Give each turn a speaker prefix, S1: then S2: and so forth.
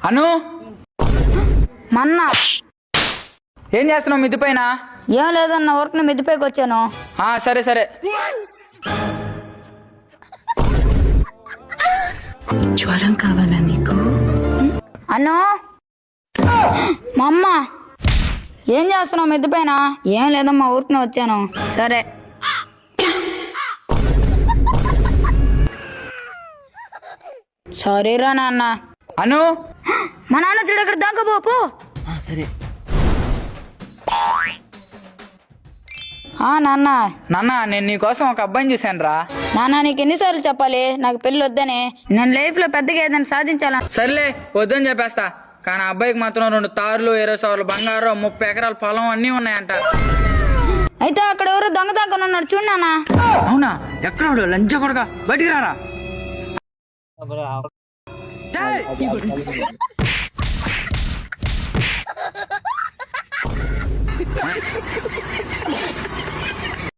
S1: అను
S2: మన్నా
S1: ఏం చేస్తున్నావు మిద్ది పైన?
S2: ఏం లేదన్న వర్క్ మిద్దిపైకి వచ్చాను.
S1: సరే సరే.
S3: జ్వరం కావాలా నీకు?
S2: అన్నో మా అమ్మ ఏం చేస్తున్నావు మిద్ది పైన? ఏం లేదమ్మా ఊరికి వచ్చాను. సరే సారీరా నాన్న.
S1: అను
S2: మా నాన్న చూడు అక్కడ దాకా పో.
S1: సరే.
S2: నాన్న
S1: నాన్న నేను నీకోసం ఒక అబ్బాయిని చూశాను రా.
S2: నాన్న నీకు ఎన్నిసార్లు చెప్పాలి నాకు పెళ్ళి వద్దని? నేను లైఫ్ లో పెద్దగా ఏదైనా సాధించాలా.
S1: సర్లే వద్దని చెప్పేస్తా. కానీ ఆ అబ్బాయికి మాత్రం 2 తార్లు 20 సవర్ల బంగారం 30 ఎకరాల పొలం అన్నీ ఉన్నాయంట.
S2: అయితే అక్కడ ఎవరో దొంగ ఉన్నాడు చూడు నాన్న.
S1: అవునా? ఎక్కడ లంచ కొడక బయటికి రారా. ఏయ్!